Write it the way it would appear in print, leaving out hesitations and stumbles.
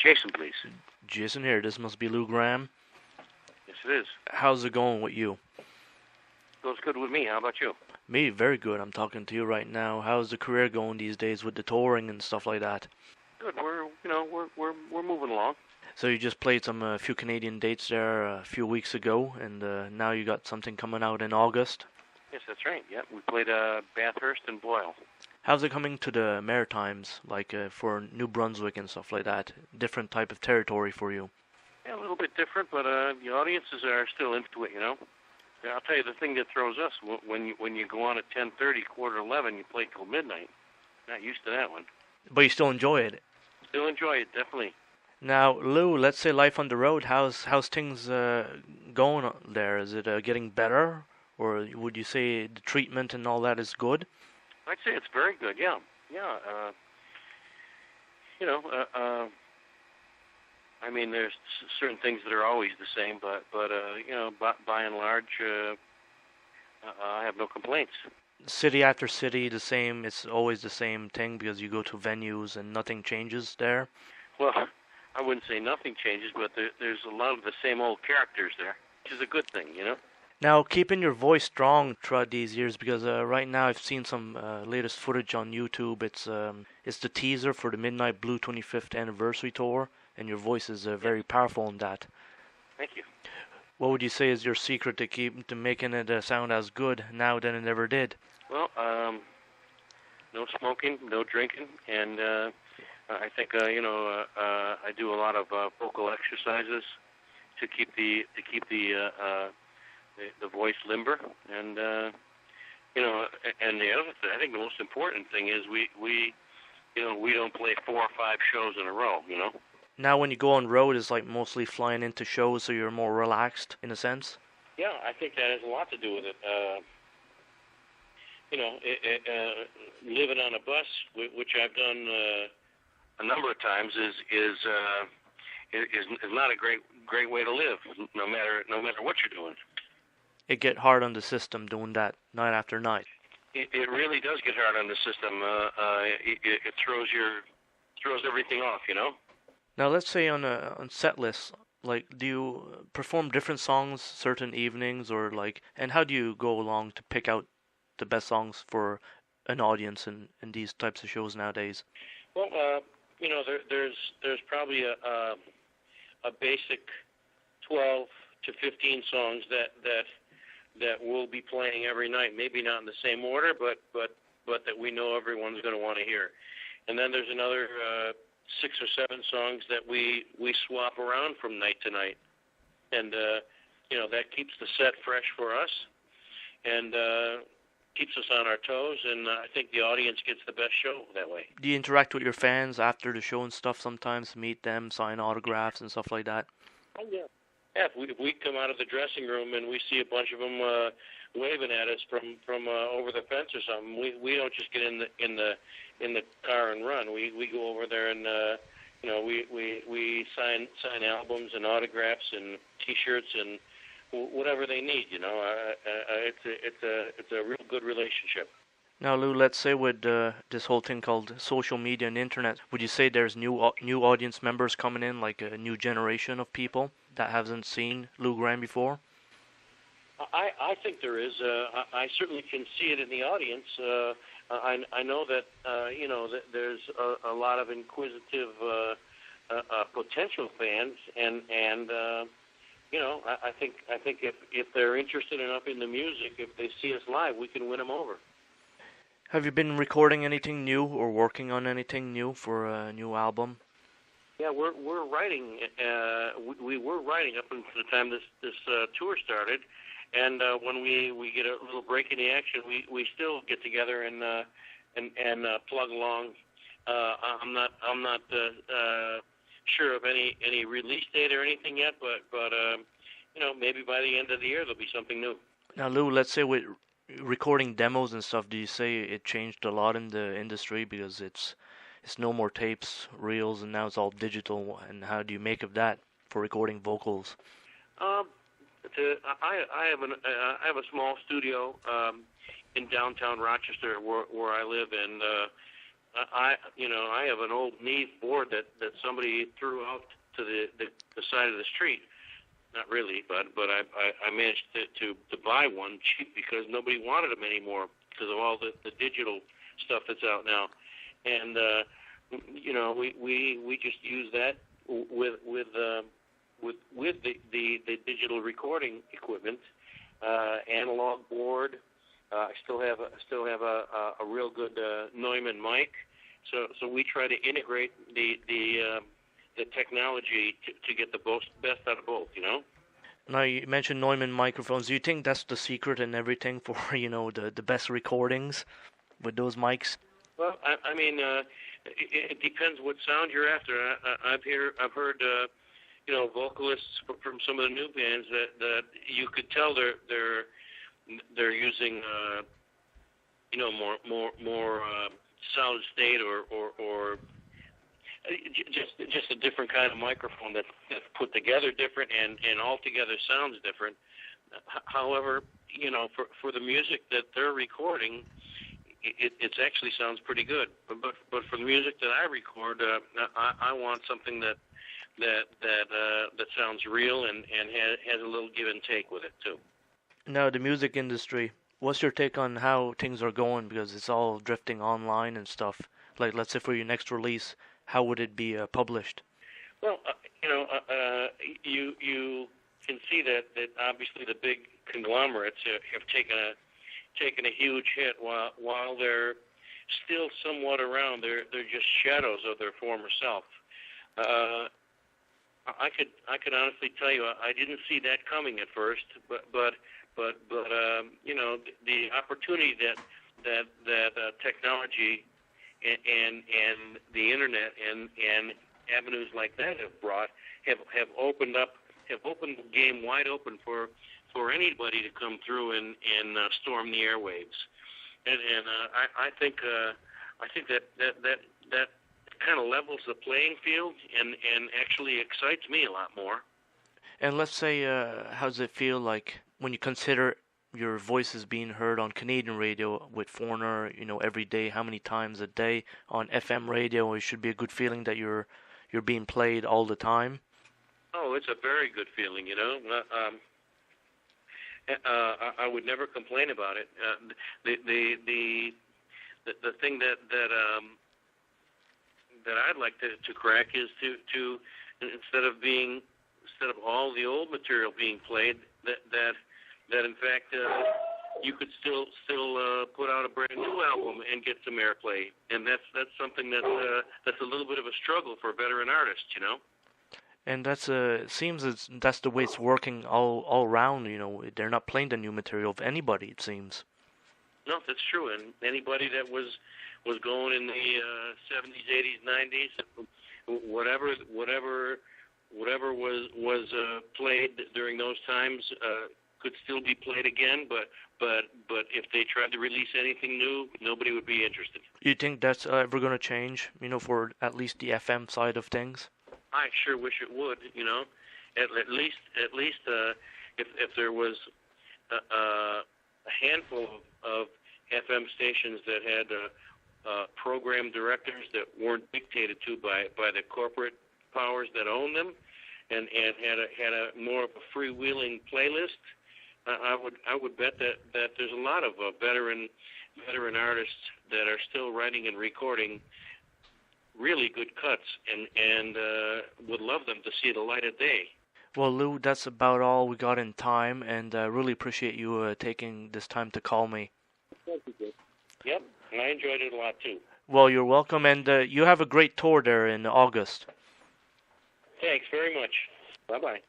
Jason, please. Jason here. This must be Lou Gramm. Yes, it is. How's it going with you? Goes good with me. How about you? Me, very good. I'm talking to you right now. How's the career going these days with the touring and stuff like that? Good. We're moving along. So you just played some a few Canadian dates there a few weeks ago, and now you got something coming out in August. Yes, that's right. Yeah, we played Bathurst and Boyle. How's it coming to the Maritimes, like for New Brunswick and stuff like that? Different type of territory for you. Yeah, a little bit different, but the audiences are still into it. Yeah, I'll tell you the thing that throws us when you go on at 10:30, 11:15, you play till midnight. Not used to that one. But you still enjoy it. Still enjoy it, definitely. Now, Lou, let's say life on the road. How's things going there? Is it getting better, or would you say the treatment and all that is good? I'd say it's very good. Yeah, yeah. I mean, there's certain things that are always the same, but by and large, I have no complaints. City after city, the same. It's always the same thing because you go to venues and nothing changes there. Well, I wouldn't say nothing changes, but there's a lot of the same old characters there, which is a good thing, Now, keeping your voice strong throughout these years, because right now I've seen some latest footage on YouTube. It's the teaser for the Midnight Blue 25th anniversary tour, and your voice is very powerful in that. Thank you. What would you say is your secret to making it sound as good now than it ever did? Well, no smoking, no drinking, and I think I do a lot of vocal exercises to keep the voice limber, and and the other thing, I think the most important thing is we don't play 4 or 5 shows in a row. Now, when you go on road, it's like mostly flying into shows, so you're more relaxed in a sense. Yeah, I think that has a lot to do with it. Living on a bus, which I've done a number of times, is not a great way to live. No matter what you're doing. It get hard on the system doing that night after night. It really does get hard on the system. It throws everything off. Now, let's say on set lists, like, do you perform different songs certain evenings, or like, and how do you go along to pick out the best songs for an audience in these types of shows nowadays? Well, there's probably a basic 12 to 15 songs that we'll be playing every night. Maybe not in the same order, but that we know everyone's going to want to hear. And then there's another 6 or 7 songs that we swap around from night to night, and that keeps the set fresh for us, and keeps us on our toes, and I think the audience gets the best show that way. Do you interact with your fans after the show and stuff sometimes, meet them, sign autographs and stuff like that? Oh, yeah. Yeah, if we come out of the dressing room and we see a bunch of them waving at us from over the fence or something, we don't just get in the car and run. We go over there and we sign albums and autographs and T-shirts and whatever they need. It's a real good relationship. Now, Lou, let's say with this whole thing called social media and internet, would you say there's new audience members coming in, like a new generation of people that hasn't seen Lou Gramm before? I think there is. I certainly can see it in the audience. I know that that there's a lot of inquisitive potential fans, and I think if they're interested enough in the music, if they see us live, we can win them over. Have you been recording anything new or working on anything new for a new album? Yeah, we're writing. We were writing up until the time this tour started, and when we get a little break in the action, we still get together and plug along. I'm not sure of any release date or anything yet, but maybe by the end of the year there'll be something new. Now, Lou, let's say with recording demos and stuff, do you say it changed a lot in the industry because it's no more tapes, reels, and now it's all digital? And how do you make of that for recording vocals? I have a small studio in downtown Rochester where I live, and I have an old Neve board that somebody threw out to the side of the street. Not really, but I managed to buy one cheap because nobody wanted them anymore because of all the digital stuff that's out now. And we just use that with the digital recording equipment, analog board. I still have a real good Neumann mic. So we try to integrate the technology to get the best out of both. Now you mentioned Neumann microphones. Do you think that's the secret and everything for the best recordings with those mics? Well, I mean, it depends what sound you're after. I've heard vocalists from some of the new bands that you could tell they're using more solid state or just a different kind of microphone that's put together different and altogether sounds different. However, for the music that they're recording, it actually sounds pretty good. But for the music that I record, I want something that sounds real and has a little give and take with it too. Now, the music industry, what's your take on how things are going? Because it's all drifting online and stuff. Like, let's say for your next release, how would it be published? Well, you can see that obviously the big conglomerates have taken a huge hit while they're still somewhat around. They're just shadows of their former self. I could honestly tell you I didn't see that coming at first, but the opportunity that technology and the internet and avenues like that have brought have opened the game wide open for anybody to come through and storm the airwaves, and I think that kind of levels the playing field and actually excites me a lot more. And let's say, how does it feel like when you consider your voice is being heard on Canadian radio with Foreigner, every day, how many times a day on FM radio? It should be a good feeling that you're being played all the time. Oh, it's a very good feeling, I would never complain about it. The thing that I'd like to crack is to instead of all the old material being played, that in fact you could still put out a brand new album and get some airplay, and that's something that's a little bit of a struggle for veteran artists, And that's that's the way it's working all around. They're not playing the new material of anybody, it seems. No, that's true. And anybody that was going in the 70s, 80s, 90s, whatever was played during those times could still be played again. But if they tried to release anything new, nobody would be interested. You think that's ever going to change? For at least the FM side of things. I sure wish it would. At least if there was a handful of FM stations that had program directors that weren't dictated to by the corporate powers that own them, and had a more of a freewheeling playlist, I would bet that there's a lot of veteran artists that are still writing and recording really good cuts, and would love them to see the light of day. Well, Lou, that's about all we got in time, and I really appreciate you taking this time to call me. Thank you. Yep, and I enjoyed it a lot too. Well, you're welcome, and you have a great tour there in August. Thanks very much. Bye-bye.